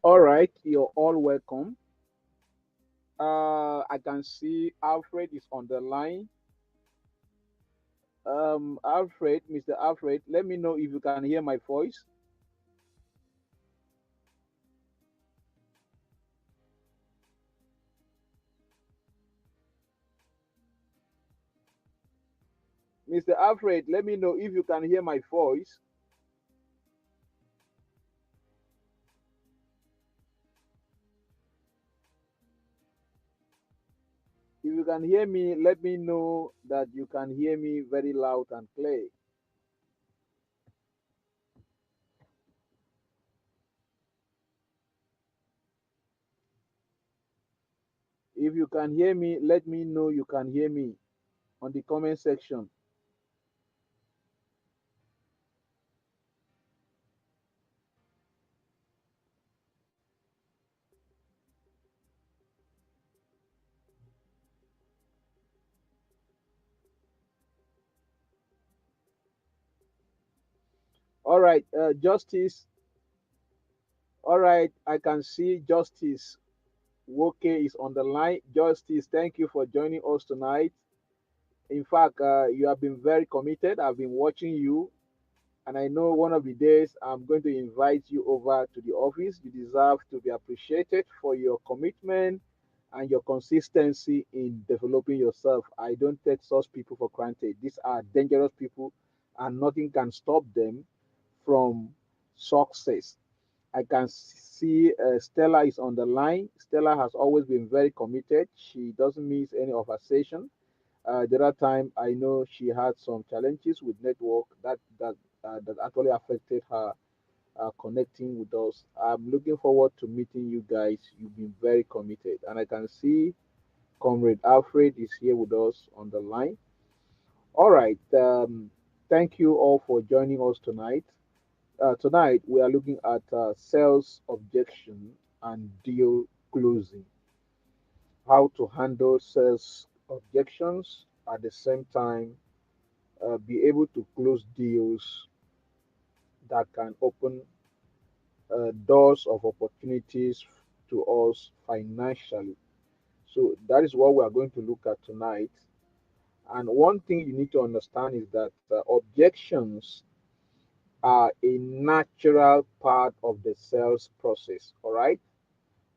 All right, you're all welcome. I can see Alfred is on the line. Alfred, Mr. Alfred, let me know if you can hear my voice. Mr. Alfred, let me know if you can hear my voice. If you can hear me, let me know that you can hear me very loud and clear. If you can hear me, let me know you can hear me on the comment section. All right, Justice. All right, I can see Justice Woke is on the line. Justice, thank you for joining us tonight. In fact, you have been very committed. I've been watching you, and I know one of the days I'm going to invite you over to the office. You deserve to be appreciated for your commitment and your consistency in developing yourself. I don't take such people for granted. These are dangerous people, and nothing can stop them from success. I can see Stella is on the line. Stella has always been very committed. She doesn't miss any of her session. The other time, I know she had some challenges with network that actually affected her connecting with us. I'm looking forward to meeting you guys. You've been very committed, and I can see Comrade Alfred is here with us on the line. All right. Thank you all for joining us tonight. Tonight, we are looking at sales objection and deal closing. How to handle sales objections at the same time, be able to close deals that can open doors of opportunities to us financially. So, that is what we are going to look at tonight. And one thing you need to understand is that objections are a natural part of the sales process. All right.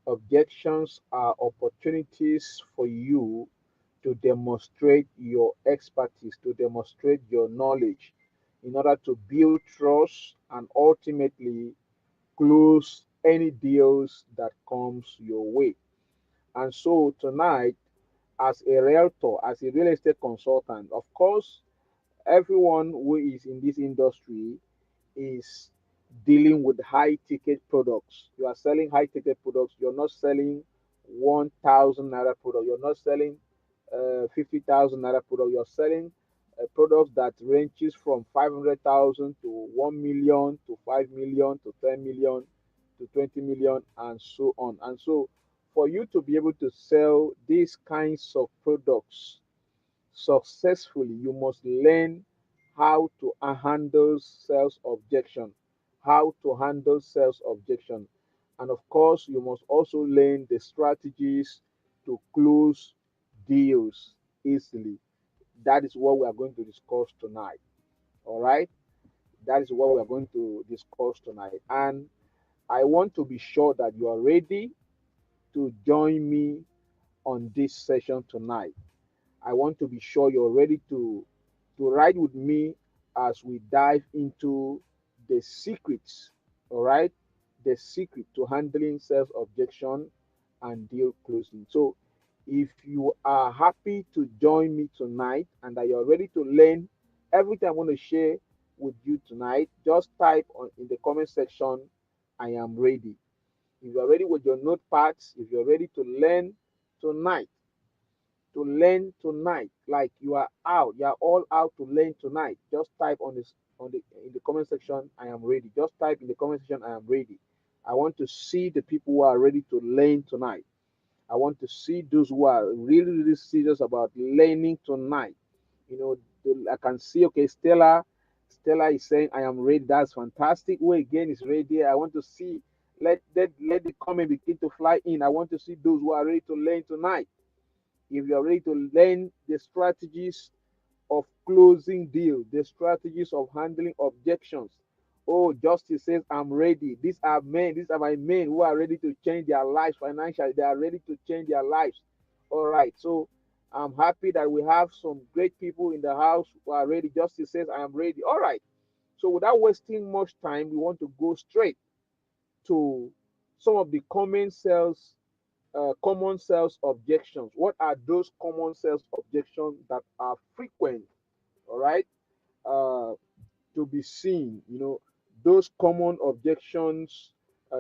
Objections are opportunities for you to demonstrate your expertise, to demonstrate your knowledge in order to build trust and ultimately close any deals that comes your way. And so tonight, as a realtor, as a real estate consultant, of course, everyone who is in this industry is dealing with high ticket products. You are selling high ticket products. You're not selling 1,000 naira product. You're not selling 50,000 naira product. You're selling products that ranges from 500,000 to 1 million to 5 million to 10 million to 20 million and so on. And so, for you to be able to sell these kinds of products successfully, you must learn how to handle sales objection, how to handle sales objection. And of course, you must also learn the strategies to close deals easily. That is what we are going to discuss tonight. All right. That is what we are going to discuss tonight. And I want to be sure that you are ready to join me on this session tonight. I want to be sure you're ready to ride with me as we dive into the secrets, all right? The secret to handling sales objection and deal closing. So, if you are happy to join me tonight and that you're ready to learn everything I want to share with you tonight, just type on in the comment section, I am ready. If you're ready with your notepads, if you're ready tonight, to learn tonight, like you are all out to learn tonight, just type on this on the in the comment section, I am ready. Just type in the comment section, I am ready. I want to see the people who are ready to learn tonight. I want to see those who are really, really serious about learning tonight. You know, I can see, okay, Stella is saying, I am ready. That's fantastic. Who again is ready? I want to see Let the comment begin to fly in. I want to see those who are ready to learn tonight. If you are ready to learn the strategies of closing deal, the strategies of handling objections. Oh, Justice says, I'm ready. These are men, these are my men who are ready to change their lives financially. They are ready to change their lives. All right. So I'm happy that we have some great people in the house who are ready. Justice says, I am ready. All right. So without wasting much time, we want to go straight to some of the common sales objections. What are those common sales objections that are frequent? All right, uh, to be seen. Those common objections,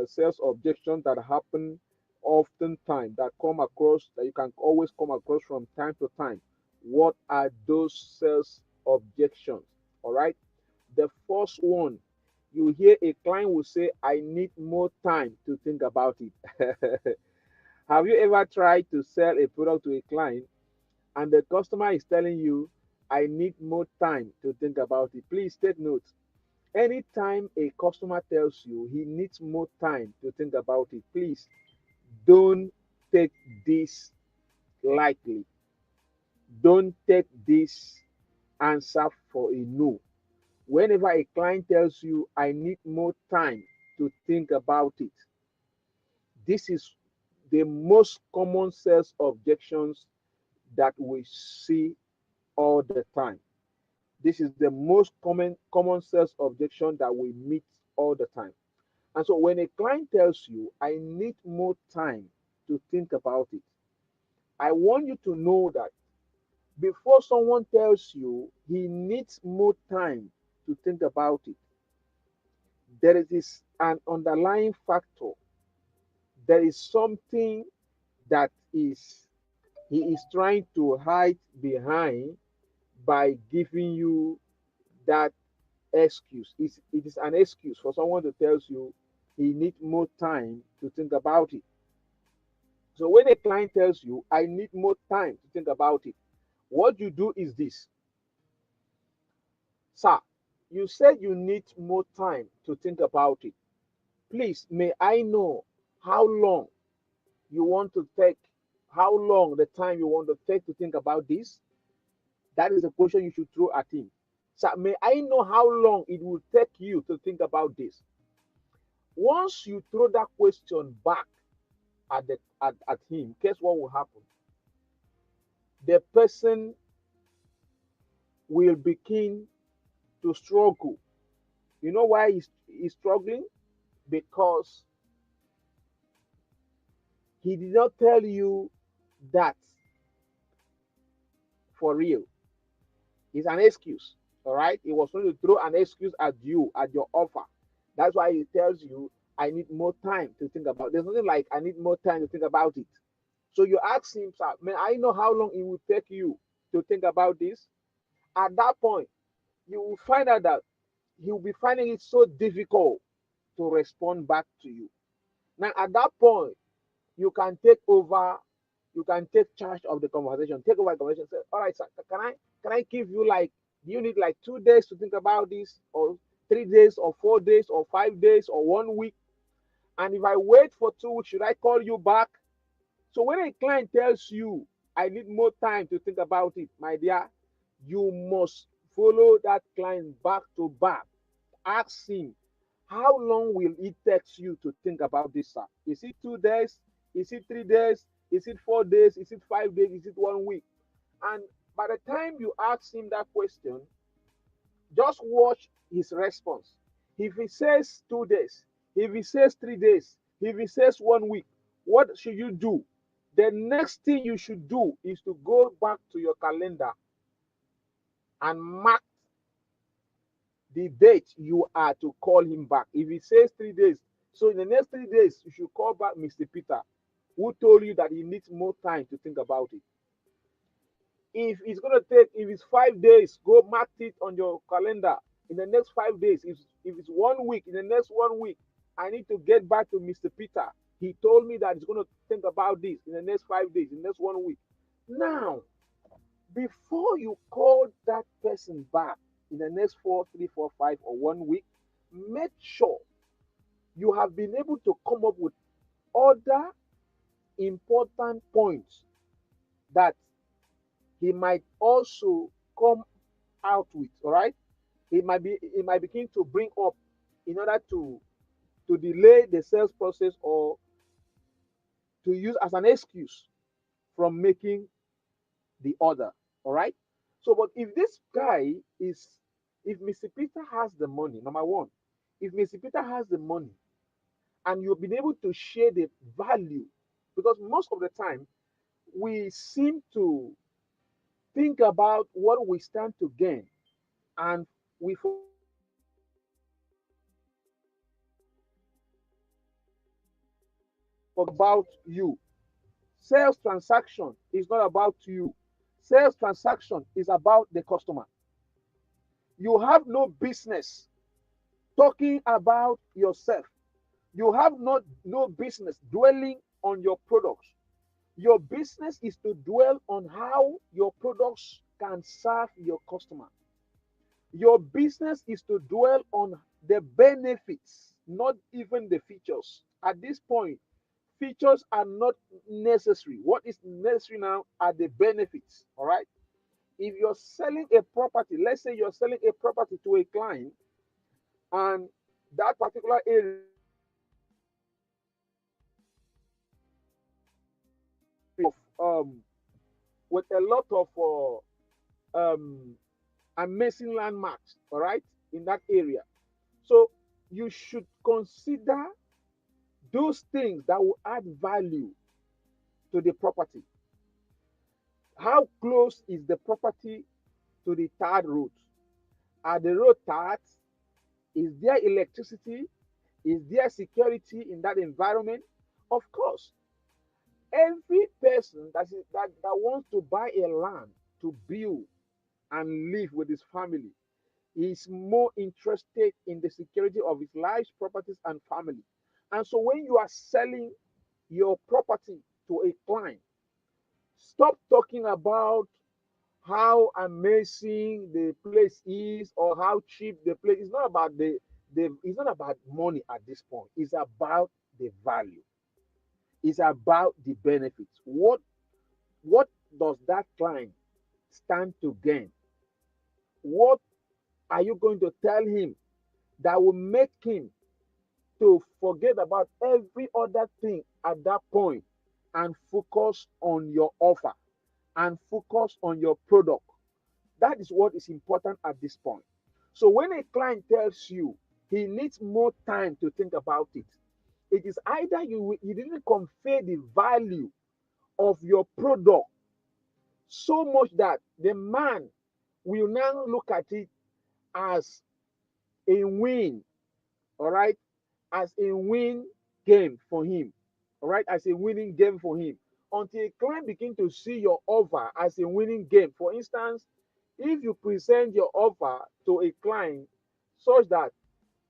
sales objections that happen oftentimes, that come across, that you can always come across from time to time. What are those sales objections? All right. The first one, you hear a client will say, I need more time to think about it. Have you ever tried to sell a product to a client and the customer is telling you, I need more time to think about it? Please take note. Anytime a customer tells you he needs more time to think about it, please don't take this lightly. Don't take this answer for a no. Whenever a client tells you, I need more time to think about it, this is the most common sales objections that we see all the time. This is the most common sales objection that we meet all the time. And so when a client tells you, I need more time to think about it, I want you to know that before someone tells you he needs more time to think about it, there is an underlying factor. There is something that is he is trying to hide behind by giving you that excuse. It is an excuse for someone to tell you he needs more time to think about it. So when a client tells you, I need more time to think about it, what you do is this. Sir, you said you need more time to think about it. Please, may I know how long you want to take, how long the time you want to take to think about this? That is the question you should throw at him. Sir, may I know how long it will take you to think about this? Once you throw that question back at him, guess what will happen? The person will begin to struggle. You know why he's struggling? Because he did not tell you that for real. It's an excuse. All right. He was trying to throw an excuse at you, at your offer. That's why he tells you, I need more time to think about it. There's nothing like I need more time to think about it. So you ask him, sir, may I know how long it will take you to think about this? At that point, you will find out that he will be finding it so difficult to respond back to you. Now, at that point, you can take over, you can take charge of the conversation, take over the conversation. Say, all right, sir, can I give you like, do you need like 2 days to think about this, or 3 days, or 4 days, or 5 days, or 1 week? And if I wait for 2 weeks, should I call you back? So when a client tells you, I need more time to think about it, my dear, you must follow that client back to back. Ask him, how long will it take you to think about this, sir? Is it 2 days? Is it 3 days? Is it 4 days? Is it 5 days? Is it 1 week? And by the time you ask him that question, just watch his response. If he says 2 days, if he says 3 days, if he says 1 week, what should you do? The next thing you should do is to go back to your calendar and mark the date you are to call him back. If he says 3 days, so in the next 3 days, you should call back Mr. Peter, who told you that he needs more time to think about it. If it's 5 days, go mark it on your calendar. In the next 5 days, if it's 1 week, in the next 1 week, I need to get back to Mr. Peter. He told me that he's going to think about this in the next 5 days, in the next 1 week. Now, before you call that person back in the next 4, 3, 4, 5, or 1 week, make sure you have been able to come up with other important points that he might also come out with. All right, he might begin to bring up in order to delay the sales process or to use as an excuse from making the order. All right. So, but if this guy is, if Mr. Peter has the money, number one, if Mr. Peter has the money and you've been able to share the value, because most of the time we seem to think about what we stand to gain and we forget about you. Sales transaction is not about you. Sales transaction is about the customer. You have no business talking about yourself. You have no business dwelling on your products. Your business is to dwell on how your products can serve your customer. Your business is to dwell on the benefits, not even the features. At this point, features are not necessary. What is necessary now are the benefits. All right. If you're selling a property, let's say you're selling a property to a client, and that particular area of with a lot of amazing landmarks, all right, in that area. So you should consider those things that will add value to the property. How close is the property to the third road? Are the road tarred? Is there electricity? Is there security in that environment? Of course, every person that wants to buy a land to build and live with his family is more interested in the security of his life, properties, and family. And so when you are selling your property to a client, stop talking about how amazing the place is or how cheap the place. It's not about the it's not about money at this point. It's about the value. It's about the benefits. What does that client stand to gain? What are you going to tell him that will make him to forget about every other thing at that point and focus on your offer and focus on your product? That is what is important at this point. So when a client tells you he needs more time to think about it, it is either you didn't convey the value of your product so much that the man will now look at it as a win, all right, as a win game for him, all right, as a winning game for him. Until a client begin to see your offer as a winning game. For instance, if you present your offer to a client such that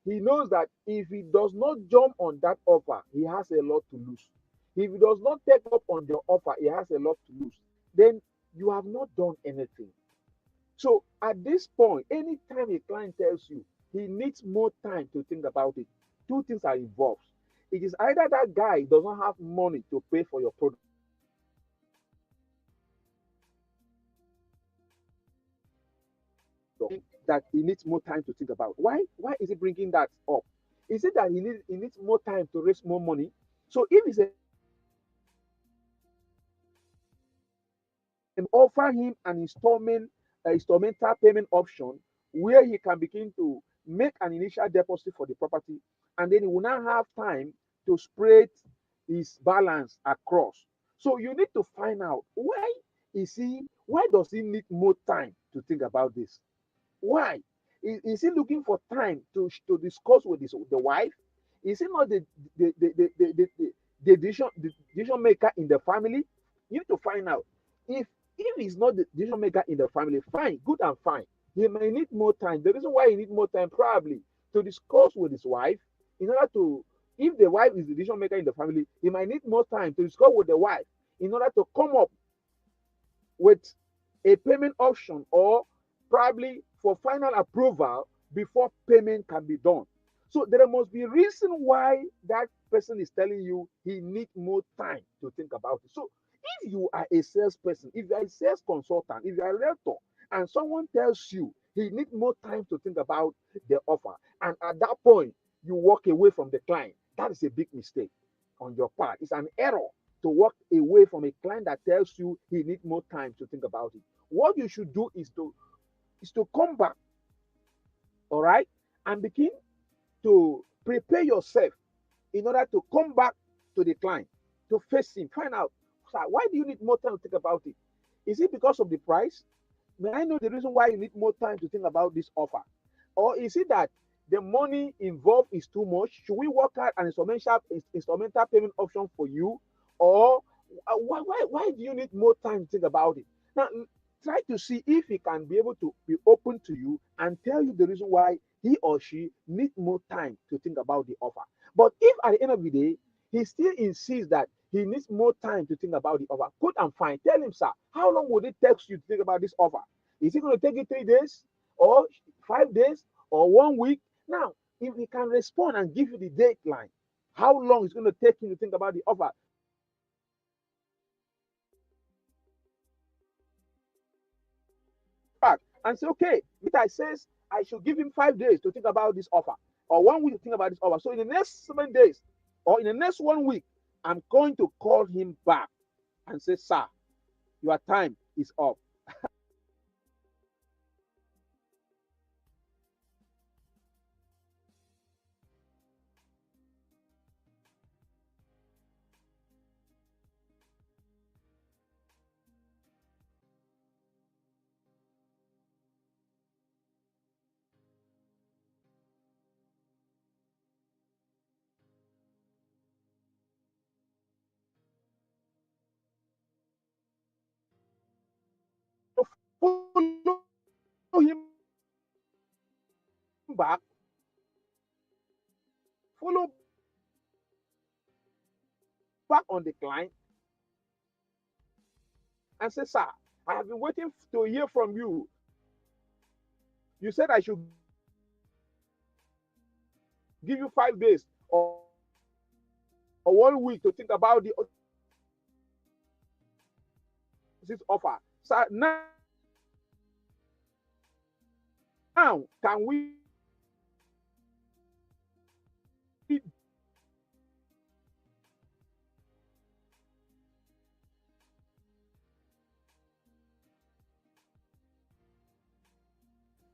he knows that if he does not jump on that offer, he has a lot to lose. If he does not take up on your offer, he has a lot to lose. Then you have not done anything. So at this point, anytime a client tells you he needs more time to think about it, two things are involved. It is either that guy does not have money to pay for your product, that he needs more time to think about. Why is he bringing that up? Is it that he needs more time to raise more money? So if it's a offer him an instrumental payment option where he can begin to make an initial deposit for the property, and then he will now have time to spread his balance across. So you need to find out why does he need more time to think about this? Why? Is he looking for time to discuss with the wife? Is he not the decision maker in the family? You need to find out. If he's not the decision maker in the family, fine, good and fine. He may need more time. The reason why he need more time probably to discuss with his wife in order to, if the wife is the decision maker in the family, he might need more time to discuss with the wife in order to come up with a payment option or probably for final approval before payment can be done. So there must be a reason why that person is telling you he needs more time to think about it. So if you are a salesperson, if you are a sales consultant, if you are a realtor, and someone tells you he needs more time to think about the offer, and at that point you walk away from the client, that is a big mistake on your part. It's an error to walk away from a client that tells you he needs more time to think about it. What you should do is to come back, all right, and begin to prepare yourself in order to come back to the client, to face him, find out, sir, why do you need more time to think about it? Is it because of the price? May I know the reason why you need more time to think about this offer? Or is it that the money involved is too much? Should we work out an instrumental payment option for you? Or why do you need more time to think about it? Now, try to see if he can be able to be open to you and tell you the reason why he or she needs more time to think about the offer. But if at the end of the day, he still insists that he needs more time to think about the offer, good and fine. Tell him, sir, how long would it take you to think about this offer? Is it going to take you 3 days or 5 days or 1 week? Now, if he can respond and give you the deadline, how long it's going to take him to think about the offer? Back and say, okay, Mita says I should give him 5 days to think about this offer, or 1 week to think about this offer. So in the next 7 days, or in the next 1 week, I'm going to call him back and say, sir, your time is up. Follow him back, follow back on the client and say, sir, I have been waiting to hear from you. You said I should give you 5 days or 1 week to think about this offer. So now can we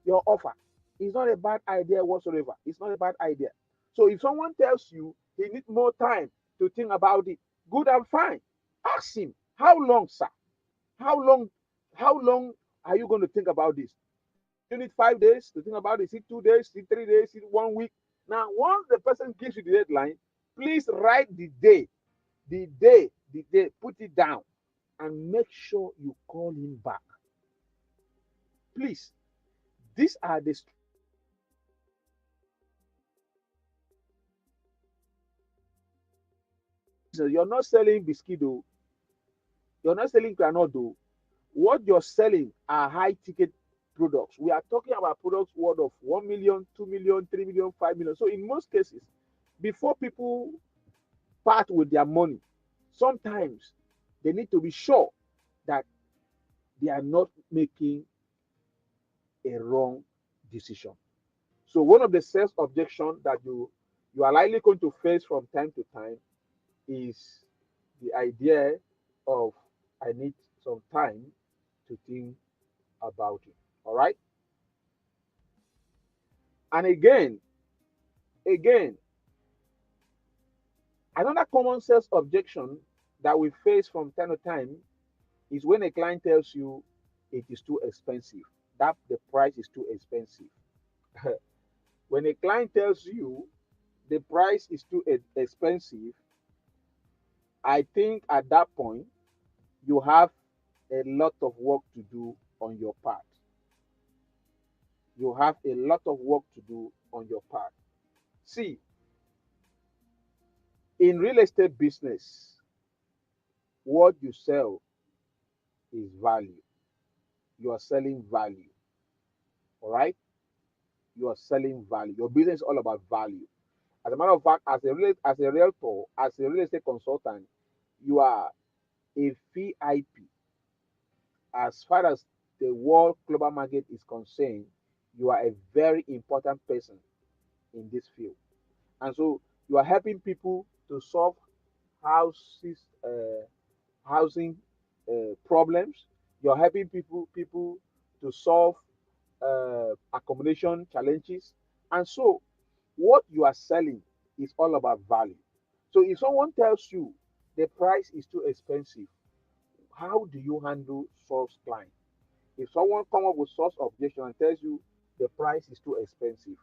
your offer? It's not a bad idea whatsoever. It's not a bad idea. So if someone tells you he needs more time to think about it, good and fine. Ask him, how long, sir? How long? How long are you going to think about this? Do you need 5 days to think about it? Is it 2 days? Is it 3 days? Is it 1 week? Now, once the person gives you the deadline, please write the day, put it down, and make sure you call him back. Please, these are the you're not selling biscuit, you're not selling granola. What you're selling are high ticket products. We are talking about products worth of 1 million, 2 million, 3 million, 5 million. So in most cases, before people part with their money, sometimes they need to be sure that they are not making a wrong decision. So one of the sales objections that you are likely going to face from time to time is the idea of I need some time to think about it. All right. And again, another common sales objection that we face from time to time is when a client tells you it is too expensive, that the price is too expensive. When a client tells you the price is too expensive, I think at that point you have a lot of work to do on your part. You have a lot of work to do on your part. See, in real estate business, what you sell is value. You are selling value. All right. you are selling value. Your business is all about value. As a matter of fact, as a realtor, as a real estate consultant, you are a VIP. As far as the world global market is concerned, you are a very important person in this field. And so you are helping people to solve houses, housing problems. You're helping people to solve accommodation challenges. And so what you are selling is all about value. So if someone tells you the price is too expensive, how do you handle source client? If someone come up with source objection and tells you the price is too expensive,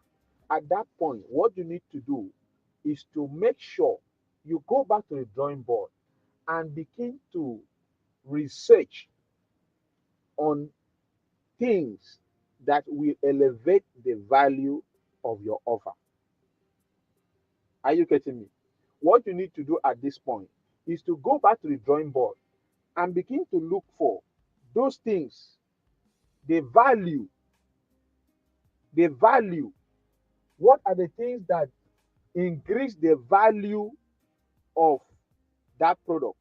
at that point, what you need to do is to make sure you go back to the drawing board and begin to research on things that will elevate the value of your offer. Are you getting me? What you need to do at this point is to go back to the drawing board and begin to look for those things, the value, the value. What are the things that increase the value of that product?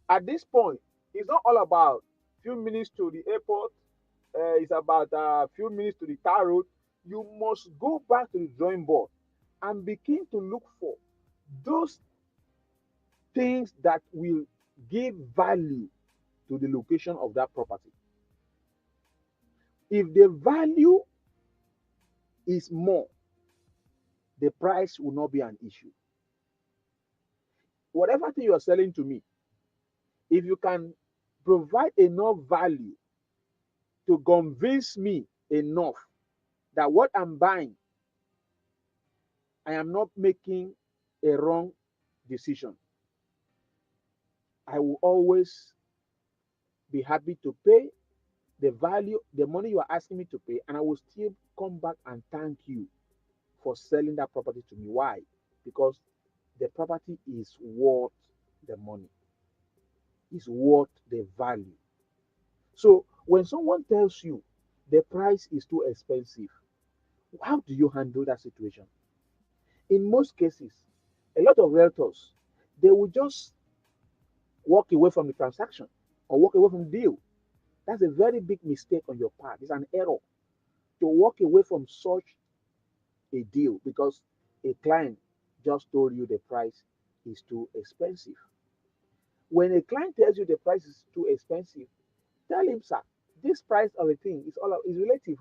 At this point, it's not all about few minutes to the airport. It's about a few minutes to the tar road. You must go back to the drawing board and begin to look for those things that will give value to the location of that property. If the value is more, the price will not be an issue. Whatever thing you are selling to me, if you can provide enough value to convince me enough that what I'm buying, I am not making a wrong decision, I will always be happy to pay the value, the money you are asking me to pay, and I will still come back and thank you for selling that property to me. Why? Because the property is worth the money, is worth the value. So when someone tells you the price is too expensive, how do you handle that situation? In most cases, a lot of realtors, they will just walk away from the transaction or walk away from the deal. That's a very big mistake on your part. It's an error to walk away from such a deal because a client just told you the price is too expensive. When a client tells you the price is too expensive, tell him, sir, this price of a thing is relative.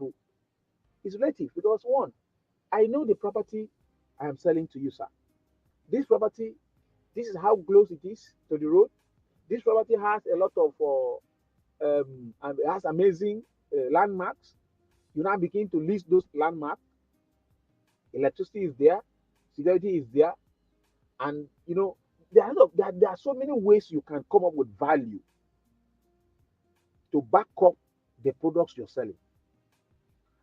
It's relative because one, I know the property I am selling to you, sir. This property, this is how close it is to the road. This property has a lot of and it has amazing landmarks. You now begin to list those landmarks. Electricity is there, security is there, and there are so many ways you can come up with value to back up the products you're selling.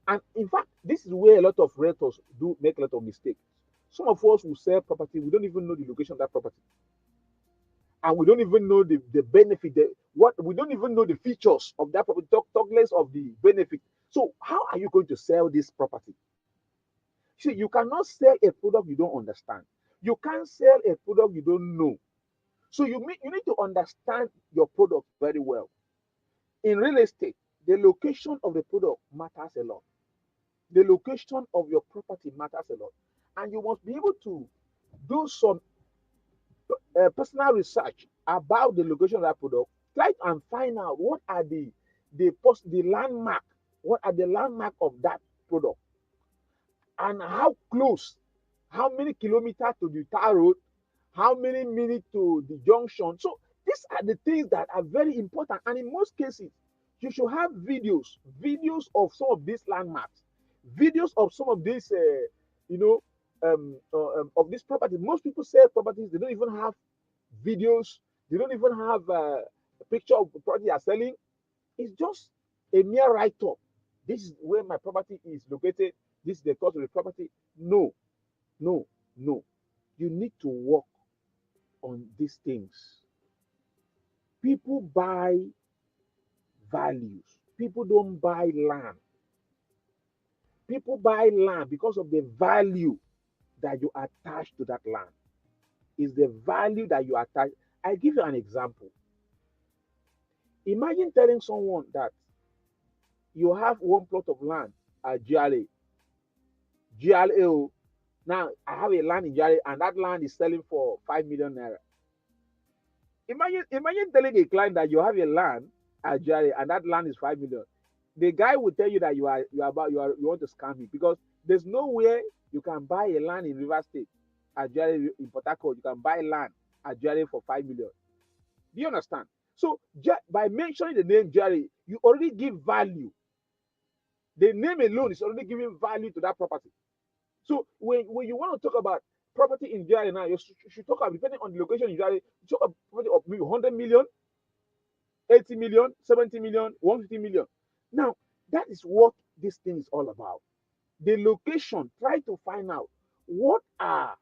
And in fact, this is where a lot of realtors do make a lot of mistakes. Some of us will sell property, we don't even know the location of that property. And we don't even know the benefit, we don't even know the features of that property, talk less of the benefit. So how are you going to sell this property? See, you cannot sell a product you don't understand. You can't sell a product you don't know. So you need to understand your product very well. In real estate, the location of the product matters a lot. The location of your property matters a lot. And you must be able to do some personal research about the location of that product. Try and find out what are the landmark, what are the landmark of that product, and how close, how many kilometers to the tar road, how many minutes to the junction. So these are the things that are very important. And in most cases, you should have videos of some of these landmarks, videos of some of these, of this property. Most people sell properties, they don't even have videos, they don't even have a picture of the property they are selling. It's just a mere write-up. This is where my property is located. This is the cost of the property. No, no, no. You need to work on these things. People buy values. People don't buy land. People buy land because of the value that you attach to that land. Is the value that you attach. I give you an example. Imagine telling someone that you have one plot of land at GRA. GRA, now I have a land in GRA and that land is selling for 5 million naira. Imagine telling a client that you have a land at GRA and that land is 5 million. The guy will tell you that you want to scam him because there's nowhere you can buy a land in River State at GRA in Port Harcourt. You can buy land at GRA for 5 million. Do you understand? So by mentioning the name Jerry, you already give value. The name alone is already giving value to that property. So when you want to talk about property in Jerry now, you should talk about, depending on the location in Jerry, you talk about property of maybe 100 million, 80 million, 70 million, 150 million. Now, that is what this thing is all about. The location, try to find out what are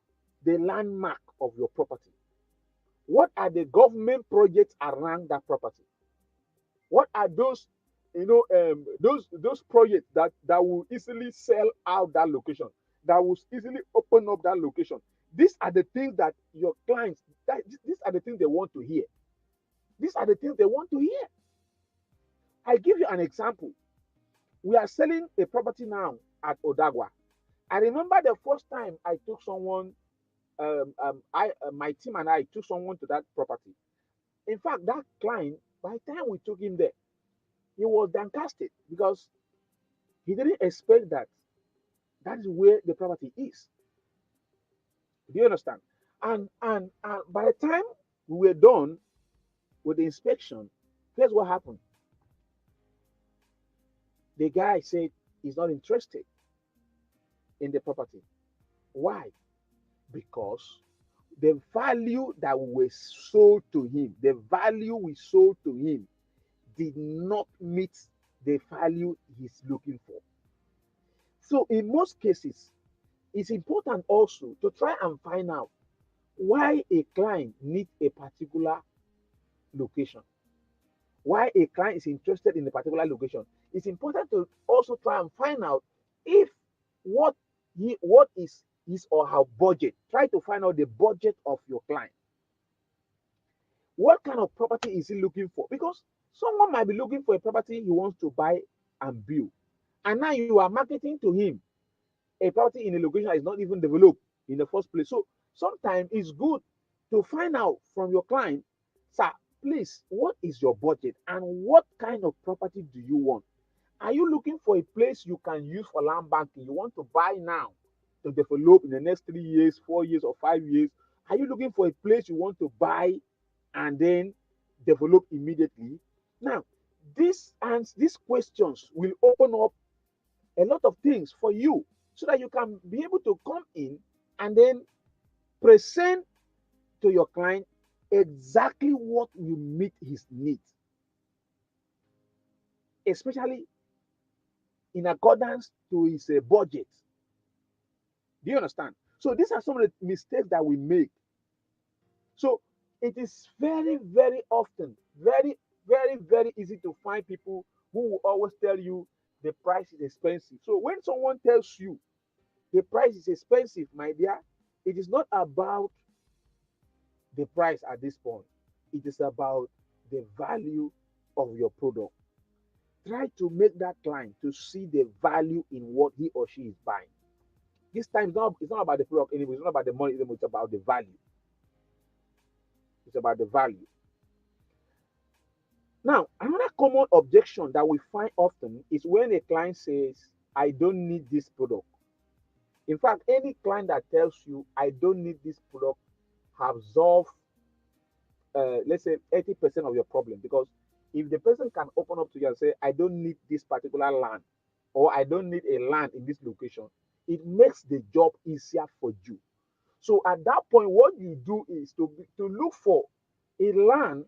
the landmark of your property. What are the government projects around that property? What are those, those projects that will easily sell out that location, that will easily open up that location? These are the things that your clients, these are the things they want to hear. These are the things they want to hear. I give you an example. We are selling a property now at Odagwa. I remember the first time I took someone, my team and I took someone to that property. In fact, that client, by the time we took him there, he was downcasted because he didn't expect that that is where the property is. Do you understand? And by the time we were done with the inspection, here's what happened. The guy said he's not interested in the property. Why? Because the value that we sold to him, the value we sold to him did not meet the value he's looking for. So in most cases, it's important also to try and find out why a client needs a particular location, why a client is interested in a particular location. It's important to also try and find out if what is his or her budget. Try to find out the budget of your client. What kind of property is he looking for? Because someone might be looking for a property he wants to buy and build, and now you are marketing to him a property in a location that is not even developed in the first place. So sometimes it's good to find out from your client, sir, please, what is your budget and what kind of property do you want? Are you looking for a place you can use for land banking? You want to buy now to develop in the next 3 years, 4 years, or 5 years? Are you looking for a place you want to buy and then develop immediately? Now, these questions will open up a lot of things for you so that you can be able to come in and then present to your client exactly what will meet his needs, especially in accordance to his budget. Do you understand? So these are some of the mistakes that we make. So it is very, very often, very, very, very easy to find people who will always tell you the price is expensive. So when someone tells you the price is expensive, my dear, it is not about the price at this point. It is about the value of your product. Try to make that client to see the value in what he or she is buying. This time it's not about the product anymore. It's not about the money anymore. It's about the value. It's about the value. Now, another common objection that we find often is when a client says, I don't need this product. In fact, any client that tells you, I don't need this product, have solved, let's say, 80% of your problem. Because if the person can open up to you and say, I don't need this particular land, or I don't need a land in this location, it makes the job easier for you. So at that point, what you do is to look for a land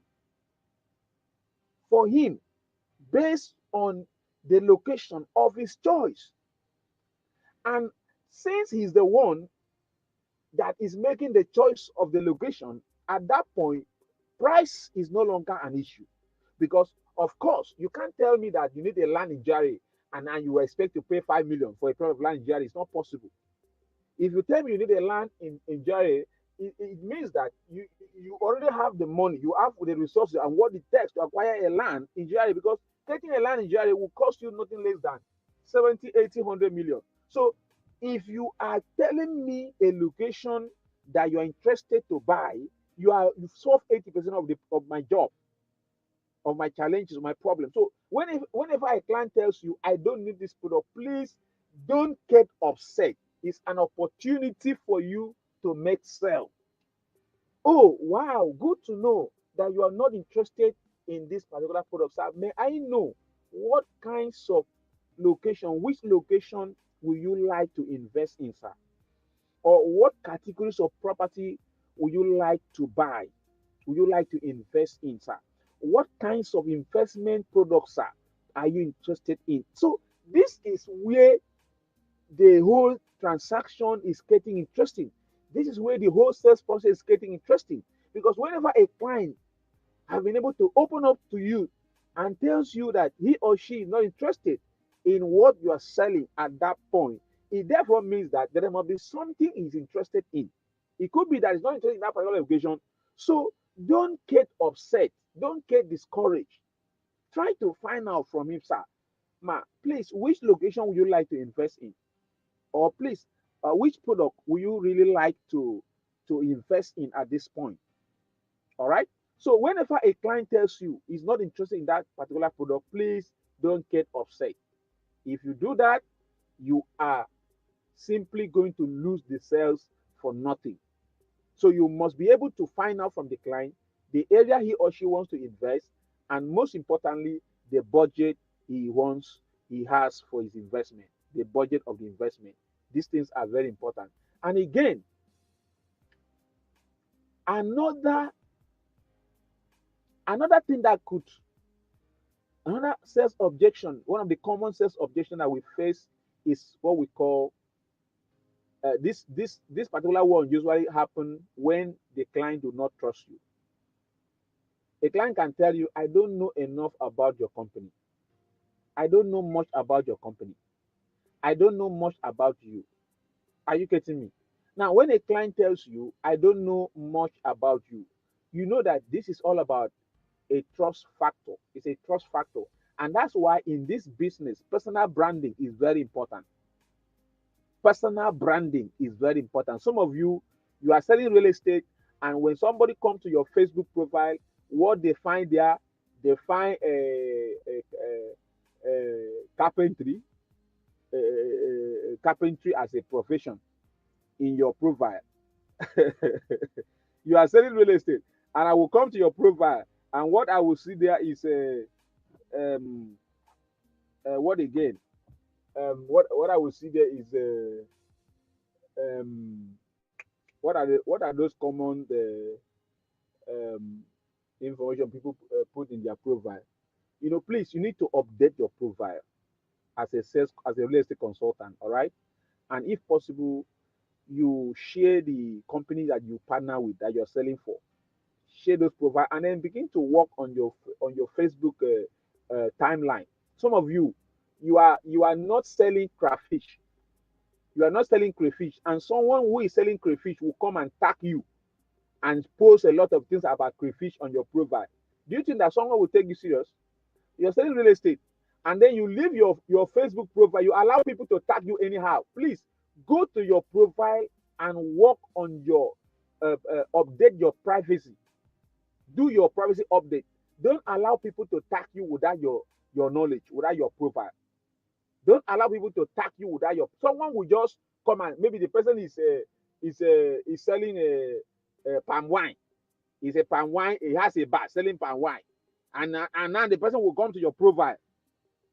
for him based on the location of his choice. And since he's the one that is making the choice of the location, at that point, price is no longer an issue. Because, of course, you can't tell me that you need a land in Jari and now you expect to pay 5 million for a plot of land in GRA. It's not possible. If you tell me you need a land in GRA, it means that you already have the money, you have the resources and what it takes to acquire a land in GRA, because taking a land in GRA will cost you nothing less than 70, 80, 100 million. So if you are telling me a location that you are interested to buy, you've solved 80% of my job, of my challenges, of my problems. So whenever a client tells you, I don't need this product, please don't get upset. It's an opportunity for you to make sale. Oh, wow, good to know that you are not interested in this particular product. Sir, may I know what kinds of location, which location will you like to invest in, sir? Or what categories of property would you like to buy? Would you like to invest in, sir? What kinds of investment products, sir, are you interested in? So this is where the whole transaction is getting interesting. This is where the whole sales process is getting interesting, because whenever a client has been able to open up to you and tells you that he or she is not interested in what you are selling at that point, it therefore means that there must be something he's interested in. It could be that he's not interested in that particular occasion. So don't get upset, don't get discouraged. Try to find out from him, sir, ma, please, which location would you like to invest in? Or please, which product would you really like to invest in at this point? All right. So whenever a client tells you he's not interested in that particular product, please don't get upset. If you do that, you are simply going to lose the sales for nothing. So you must be able to find out from the client the area he or she wants to invest, and most importantly, the budget he has for his investment, the budget of the investment. These things are very important. And again, another another thing that could another sales objection, one of the common sales objection that we face is what we call this particular one usually happen when the client do not trust you. A client can tell you, I don't know enough about your company. I don't know much about your company. I don't know much about you. Are you getting me? Now, when a client tells you, I don't know much about you, you know that this is all about a trust factor. It's a trust factor. And that's why in this business, personal branding is very important. Personal branding is very important. Some of you are selling real estate, and when somebody comes to your Facebook profile, what they find there, they find carpentry, carpentry as a profession in your profile. You are selling real estate, and I will come to your profile, and what I will see there is um, what again? What I will see there is um, what are those common um, information people put in their profile? You know, please, you need to update your profile as a real estate consultant. All right, and if possible, you share the company that you partner with that you're selling for. Share those profile, and then begin to work on your Facebook timeline. Some of you are not selling crayfish. You are not selling crayfish, and someone who is selling crayfish will come and tag you and post a lot of things about crayfish on your profile. Do you think that someone will take you serious? You're selling real estate, and then you leave your Facebook profile, you allow people to tag you anyhow. Please go to your profile and work on your update your privacy. Do your privacy update. Don't allow people to tag you without your knowledge, without your profile. Don't allow people to tag you without your. Someone will just come, and maybe the person is selling a palm wine. He's a palm wine. He has a bar selling palm wine, and now the person will come to your profile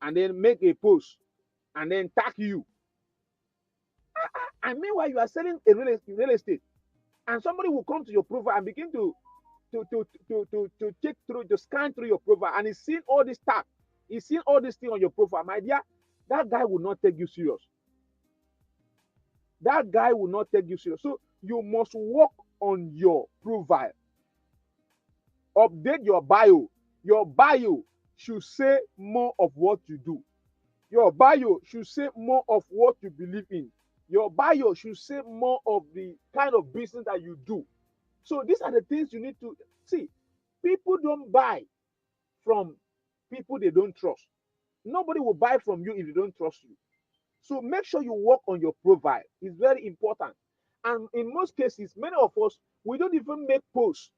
and then make a post and then tag you. And meanwhile, you are selling a real estate, and somebody will come to your profile and begin to check through, to scan through your profile, and he's seeing all this stuff. He's seeing all this thing on your profile. My dear, that guy will not take you serious. That guy will not take you serious. So you must work on your profile. Update your bio. Your bio should say more of what you do. Your bio should say more of what you believe in. Your bio should say more of the kind of business that you do. So these are the things you need to see. People don't buy from people they don't trust. Nobody will buy from you if they don't trust you. So make sure you work on your profile. It's very important. And in most cases, many of us, we don't even make posts.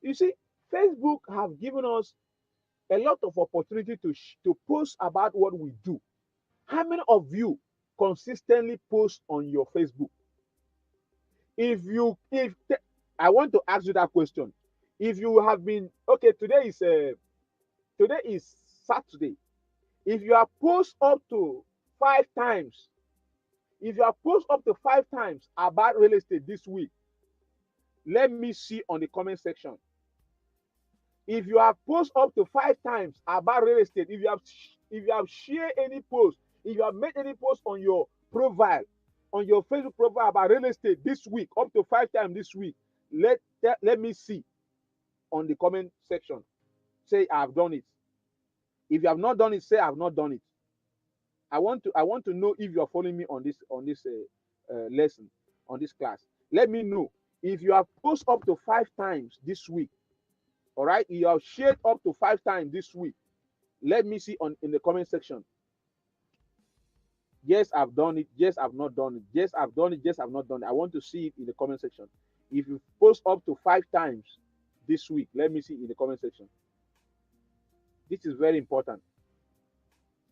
You see, Facebook have given us a lot of opportunity to post about what we do. How many of you consistently post on your Facebook? If I want to ask you that question, if you have been okay, today is Saturday. If you are post up to 5 times, if you are post up to 5 times about real estate this week, let me see on the comment section. If you have post up to 5 times about real estate, if you have shared any post, if you have made any post on your profile, on your Facebook profile about real estate this week, up to 5 times this week, let me see on the comment section. Say I have done it. If you have not done it, say I have not done it. I want to know if you are following me on this lesson, on this class. Let me know if you have post up to 5 times this week. All right, you have shared up to 5 times this week. Let me see in the comment section. Yes, I've done it. Yes, I've not done it. Yes, I've done it. Yes, I've not done it. I want to see it in the comment section. If you post up to 5 times this week, let me see in the comment section. This is very important.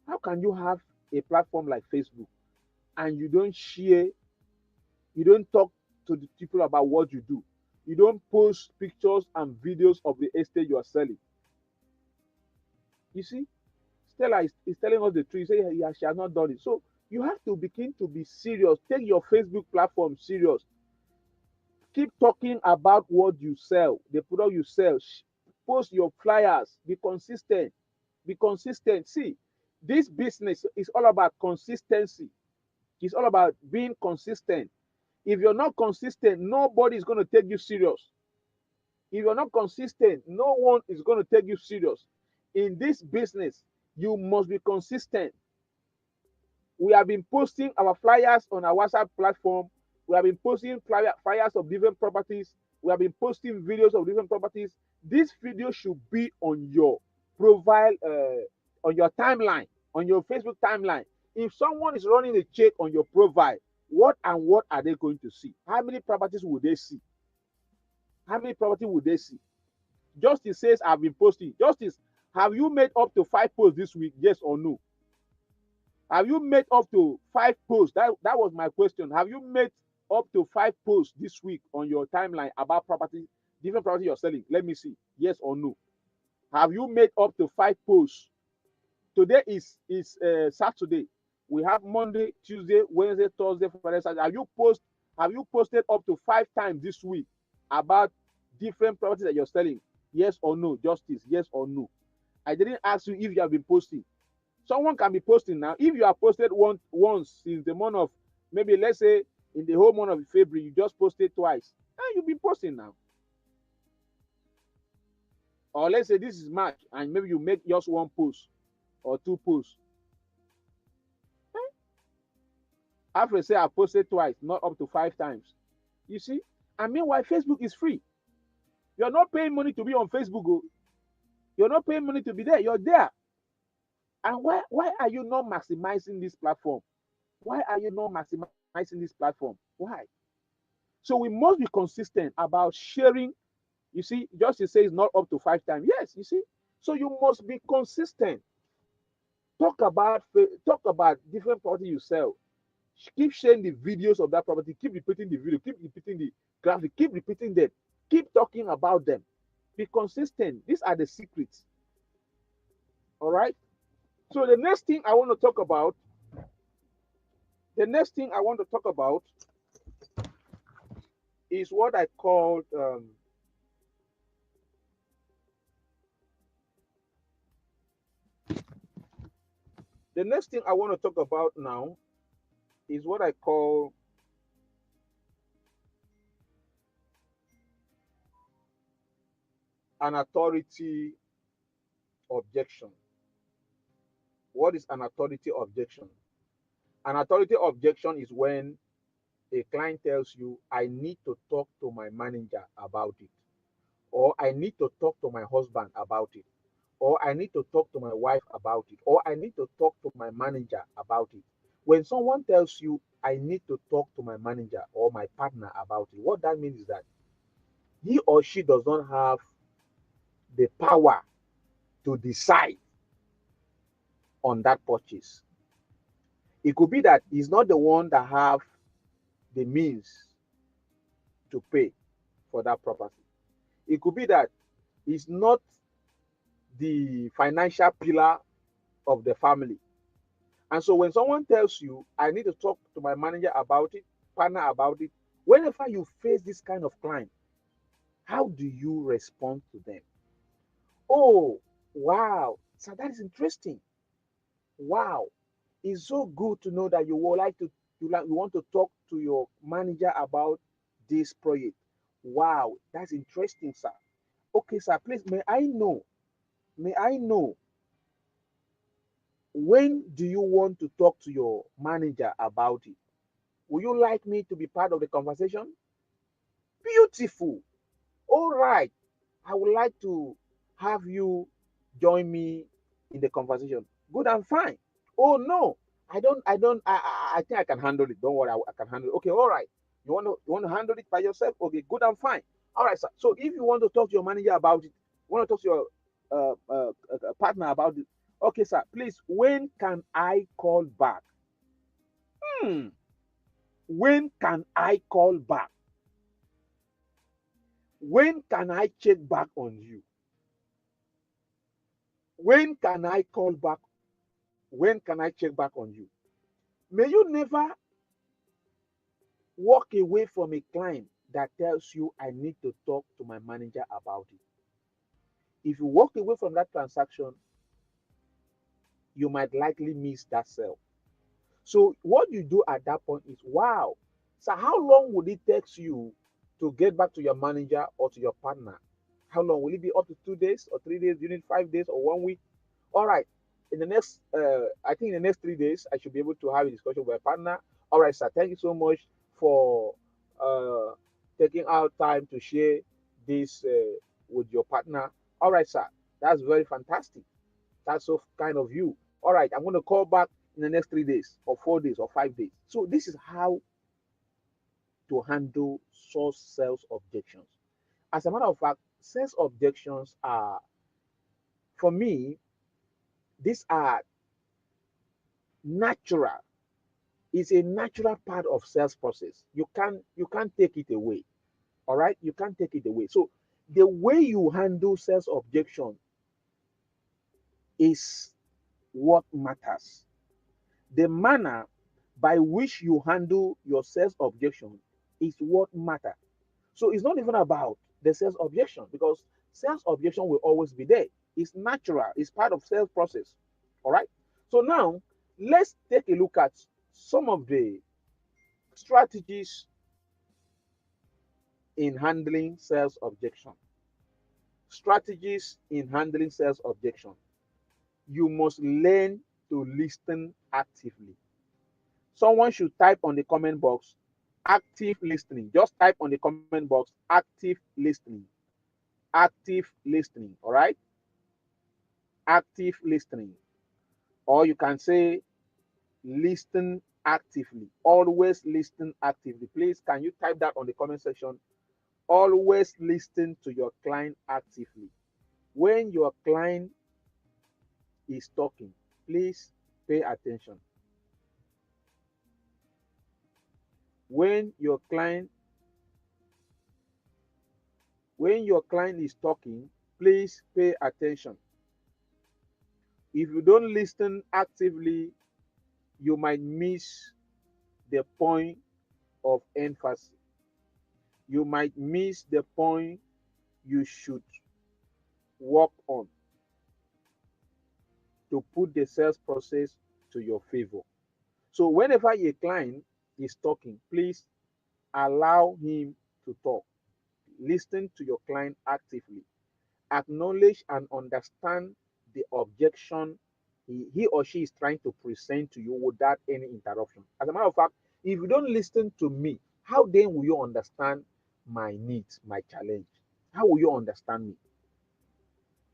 How can you have a platform like Facebook and you don't share, you don't talk to the people about what you do? You don't post pictures and videos of the estate you are selling. You see, Stella is telling us the truth. Say she has not done it. So you have to begin to be serious. Take your Facebook platform serious. Keep talking about what you sell, the product you sell. Post your flyers. Be consistent. Be consistent. See, this business is all about consistency. It's all about being consistent. If you're not consistent, nobody is going to take you serious. If you're not consistent, no one is going to take you serious. In this business, you must be consistent. We have been posting our flyers on our WhatsApp platform. We have been posting flyers of different properties. We have been posting videos of different properties. This video should be on your profile, on your timeline, on your Facebook timeline. If someone is running a check on your profile, what are they going to see? How many properties will they see? How many properties will they see? Justice says, I've been posting. Justice, have you made up to 5 posts this week? Yes or no? Have you made up to 5 posts? That was my question. Have you made up to 5 posts this week on your timeline about property, different property you're selling? Let me see. Yes or no? Have you made up to 5 posts? Today is Saturday. We have Monday, Tuesday, Wednesday, Thursday, Friday, Saturday. Have you posted up to 5 times this week about different properties that you're selling? Yes or no? Justice, yes or no? I didn't ask you if you have been posting. Someone can be posting now. If you have posted once since the month of, maybe let's say in the whole month of February, you just posted twice, and you'll be posting now. Or let's say this is March, and maybe you make just 1 post or 2 posts. After say I posted twice, not up to 5 times. You see? And meanwhile, Facebook is free. You're not paying money to be on Facebook. Oh. You're not paying money to be there. You're there. And why are you not maximizing this platform? Why are you not maximizing this platform? Why? So we must be consistent about sharing. You see, Justice says not up to 5 times. Yes, you see. So you must be consistent. Talk about different property you sell. Keep sharing the videos of that property. Keep repeating the video. Keep repeating the graphic. Keep repeating them. Keep talking about them. Be consistent. These are the secrets. All right. So the next thing I want to talk about, is what I called the next thing I want to talk about now is what I call an authority objection. What is an authority objection? An authority objection is when a client tells you, I need to talk to my manager about it, or I need to talk to my husband about it, or I need to talk to my wife about it, or I need to talk to my manager about it. When someone tells you, I need to talk to my manager or my partner about it, what that means is that he or she does not have the power to decide on that purchase. It could be that he's not the one that have the means to pay for that property. It could be that he's not the financial pillar of the family. And so when someone tells you, I need to talk to my manager about it, partner about it, whenever you face this kind of client, how do you respond to them? Oh, wow. So that is interesting. Wow. It's so good to know that you would like to you want to talk to your manager about this project. Wow, that's interesting, sir. Okay, sir, please may I know when do you want to talk to your manager about it? Would you like me to be part of the conversation? Beautiful. All right. I would like to have you join me in the conversation. Good and fine. Oh no, I think I can handle it. Don't worry, I can handle it. Okay, all right. You want to handle it by yourself? Okay, good and fine. All right, sir. So if you want to talk to your manager about it, you want to talk to your partner about it. Okay, sir. Please, when can I call back? Hmm. When can I call back? When can I check back on you? When can I call back? When can I check back on you? May you never walk away from a client that tells you, I need to talk to my manager about it. If you walk away from that transaction, you might likely miss that sale. So, what you do at that point is, wow, so how long would it take you to get back to your manager or to your partner? How long will it be? Up to 2 days or 3 days? Do you need 5 days or 1 week? All right. In the next, I think in the next 3 days, I should be able to have a discussion with my partner. All right, sir. Thank you so much for uh, taking out time to share this with your partner. All right, sir. That's very fantastic. That's so kind of you. All right, I'm going to call back in the next 3 days or 4 days or 5 days. So this is how to handle source sales objections. As a matter of fact, sales objections are, for me, these are natural. It's a natural part of sales process. You can't take it away. All right, you can't take it away. So the way you handle sales objection is what matters. The manner by which you handle your sales objection is what matters. So it's not even about the sales objection because sales objection will always be there. It's natural. It's part of sales process. All right. So now let's take a look at some of the strategies in handling sales objection. Strategies in handling sales objection. You must learn to listen actively. Someone should type on the comment box active listening. Just type on the comment box active listening. Active listening. All right. Active listening. Or you can say listen actively. Always listen actively. Please, can you type that on the comment section? Always listen to your client actively. When your client is talking, please pay attention. When your client when your client is talking, please pay attention. If you don't listen actively, you might miss the point of emphasis. You might miss the point you should work on to put the sales process to your favor. So whenever a client is talking, please allow him to talk. Listen to your client actively. Acknowledge and understand the objection he or she is trying to present to you without any interruption. As a matter of fact, if you don't listen to me, how then will you understand my needs, my challenge? How will you understand me?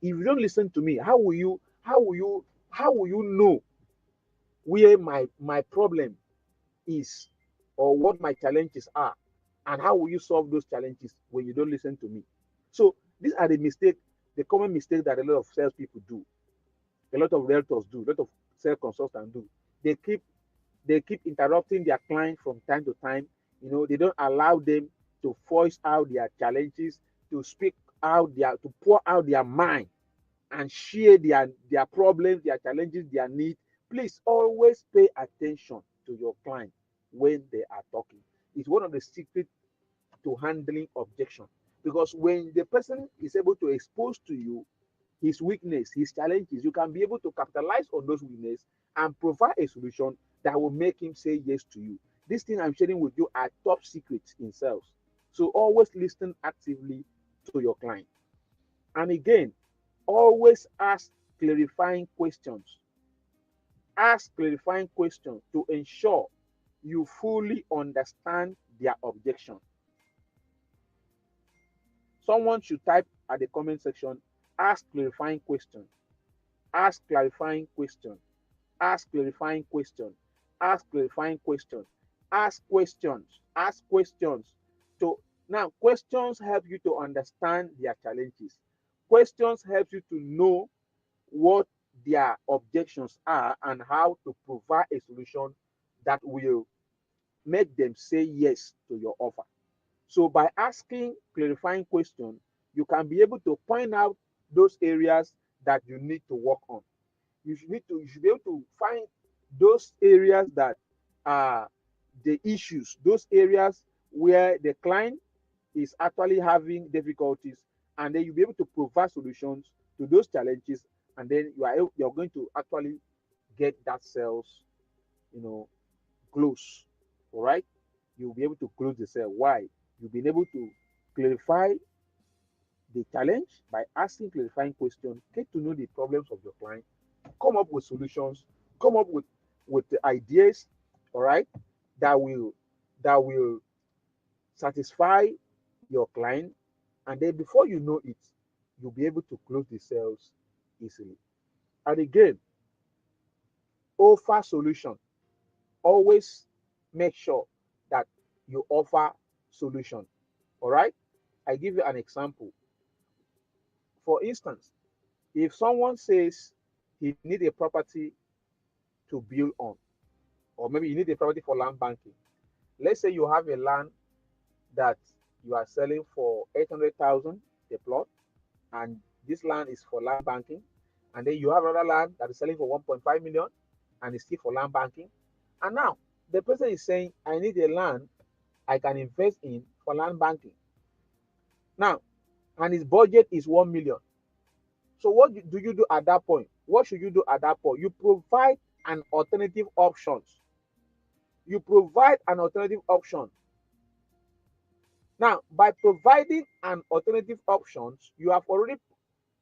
If you don't listen to me, how will you know where my problem is, or what my challenges are, and how will you solve those challenges when you don't listen to me? So these are the common mistake that a lot of salespeople do, a lot of realtors do, a lot of sales consultants do. They keep they keep interrupting their client from time to time. They don't allow them to voice out their challenges, to speak out to pour out their mind and share their problems, their challenges, their needs. Please always pay attention to your client when they are talking. It's one of the secrets to handling objection, because when the person is able to expose to you his weakness, his challenges, you can be able to capitalize on those weaknesses and provide a solution that will make him say yes to you. These things I'm sharing with you are top secrets in sales. So always listen actively to your client. And again, always ask clarifying questions. Ask clarifying questions to ensure you fully understand their objection. Someone should type at the comment section, ask clarifying questions, ask clarifying questions, ask clarifying questions, ask clarifying questions, ask questions, ask questions. So now questions help you to understand their challenges. Questions help you to know what their objections are and how to provide a solution that will make them say yes to your offer. So by asking clarifying questions, you can be able to point out those areas that you need to work on. You should be able to find those areas that are the issues, those areas where the client is actually having difficulties, and then you'll be able to provide solutions to those challenges, and then you're going to actually get that sales, you know, close. All right, you'll be able to close the sale. Why? You've been able to clarify the challenge by asking clarifying questions, get to know the problems of your client, come up with solutions, come up with the ideas, all right, that will satisfy your client, and then before you know it, you'll be able to close the sales easily. And again, offer solution. Always make sure that you offer solution. All right. I give you an example. For instance, if someone says he need a property to build on, or maybe you need a property for land banking. Let's say you have a land that you are selling for 800,000 a plot, and this land is for land banking, and then you have another land that is selling for 1.5 million, and it's still for land banking. And now the person is saying, I need a land I can invest in for land banking. Now, and his budget is 1 million. So what do you do at that point? What should you do at that point? You provide an alternative options. You provide an alternative option. Now, by providing an alternative options, you have already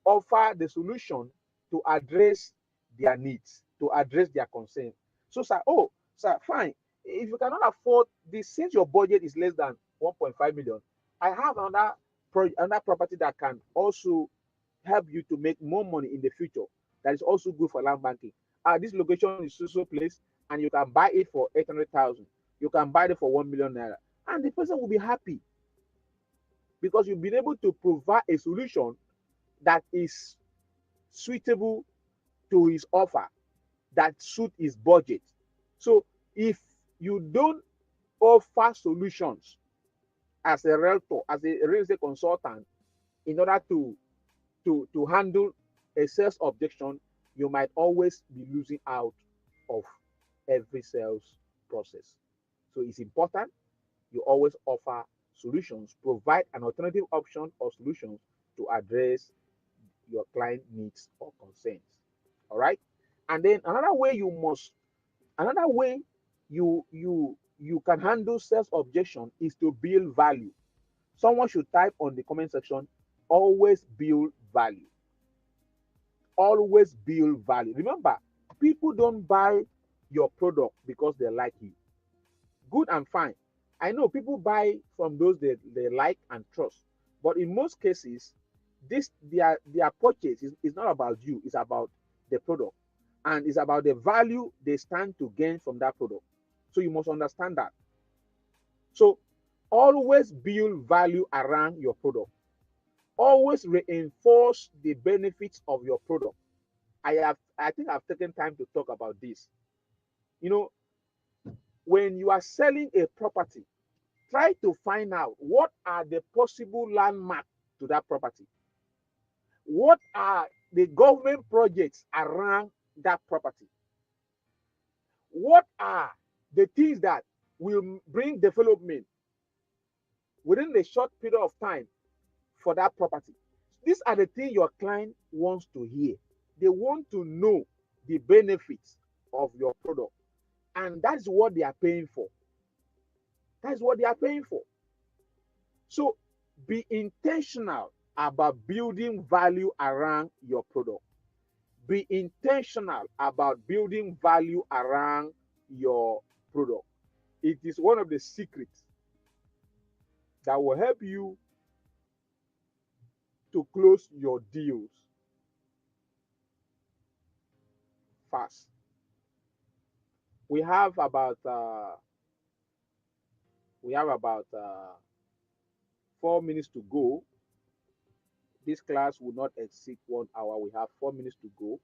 offered the solution to address their needs, to address their concerns. So, sir, oh, sir, fine. If you cannot afford this, since your budget is less than 1.5 million, I have another property that can also help you to make more money in the future. That is also good for land banking. This location is so place, and you can buy it for 800,000. You can buy it for 1 million naira, and the person will be happy because you've been able to provide a solution that is suitable to his offer, that suit his budget. So if you don't offer solutions as a realtor, as a real estate consultant, in order to handle a sales objection, you might always be losing out of every sales process. So it's important you always offer solutions, provide an alternative option or solutions to address your client needs or concerns. All right. And then another way you can handle sales objection is to build value. Someone should type on the comment section, always build value. Always build value. Remember, people don't buy your product because they like you. Good and fine. I know people buy from those they like and trust, but in most cases, this their purchase is not about you, it's about the product, and it's about the value they stand to gain from that product. So you must understand that. So always build value around your product. Always reinforce the benefits of your product. I think I've taken time to talk about this. You know, when you are selling a property, try to find out what are the possible landmarks to that property. What are the government projects around that property? What are the things that will bring development within a short period of time for that property? These are the things your client wants to hear. They want to know the benefits of your product, and that's what they are paying for. That's what they are paying for. So be intentional about building value around your product. Be intentional about building value around your product. It is one of the secrets that will help you to close your deals fast. We have about uh, we have about 4 minutes to go. This class will not exceed 1 hour. We have 4 minutes to go.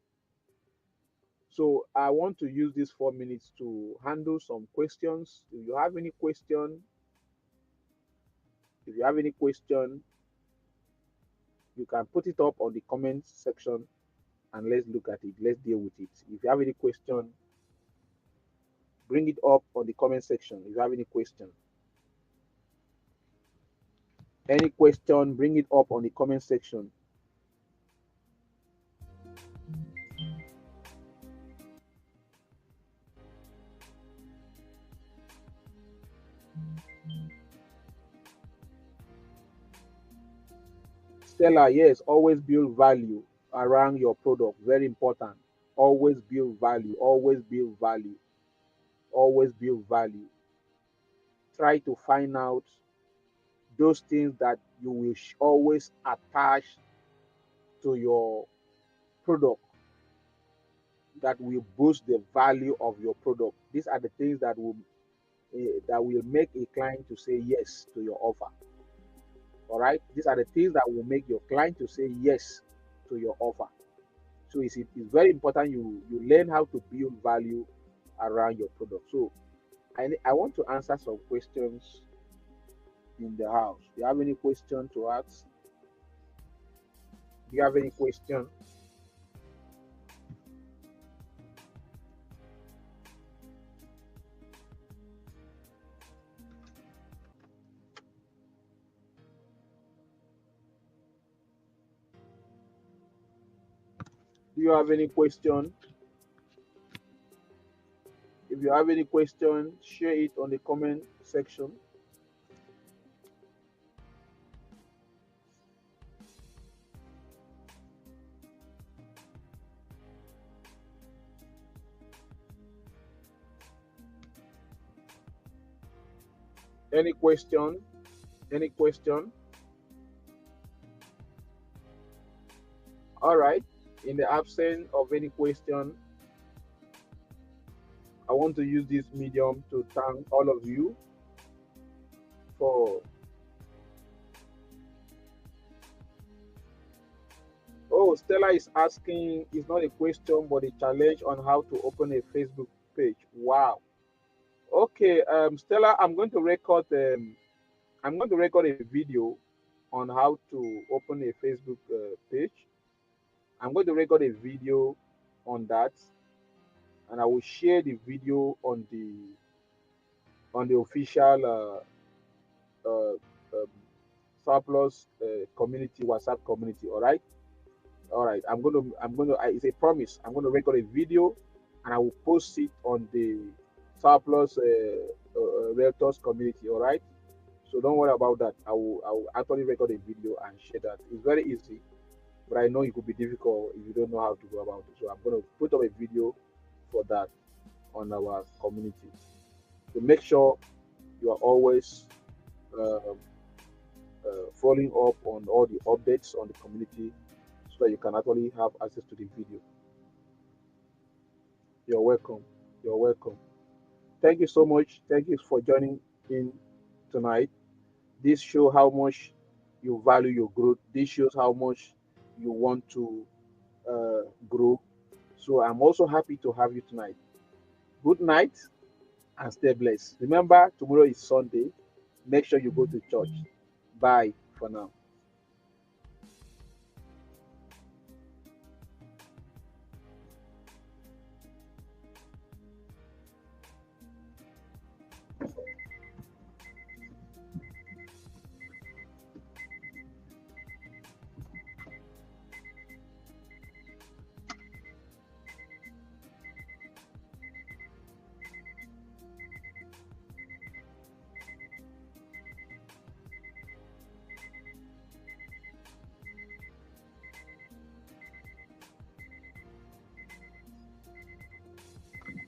So I want to use these 4 minutes to handle some questions. If you have any question, if you have any question, you can put it up on the comment section and let's look at it. Let's deal with it. If you have any question, bring it up on the comment section. If you have any question, bring it up on the comment section. Stella, yes, always build value around your product. Very important. Always build value. Always build value. Always build value. Try to find out those things that you will always attach to your product that will boost the value of your product. These are the things that will make a client to say yes to your offer. All right, these are the things that will make your client to say yes to your offer. So it's very important you learn how to build value around your product. So I want to answer some questions in the house. Do you have any question to ask? Do you have any question? Do you have any question? If you have any question, share it on the comment section. Any question? Any question? All right. In the absence of any question, I want to use this medium to thank all of you for. Oh, Stella is asking, it's not a question, but a challenge on how to open a Facebook page. Wow. Okay, Stella, I'm going to record a video on how to open a Facebook page. I'm going to record a video on that, and I will share the video on the official uh, um, surplus community WhatsApp community. All right. It's a promise. I'm going to record a video, and I will post it on the surplus realtors community. All right. So don't worry about that. I will actually record a video and share that. It's very easy, but I know it could be difficult if you don't know how to go about it. So I'm going to put up a video for that on our community. So make sure you are always um, following up on all the updates on the community so that you can actually have access to the video. You're welcome. You're welcome. Thank you so much. Thank you for joining in tonight. This shows how much you value your growth. This shows how much you want to grow. So I'm also happy to have you tonight. Good night and stay blessed. Remember, tomorrow is Sunday. Make sure you go to church. Bye for now.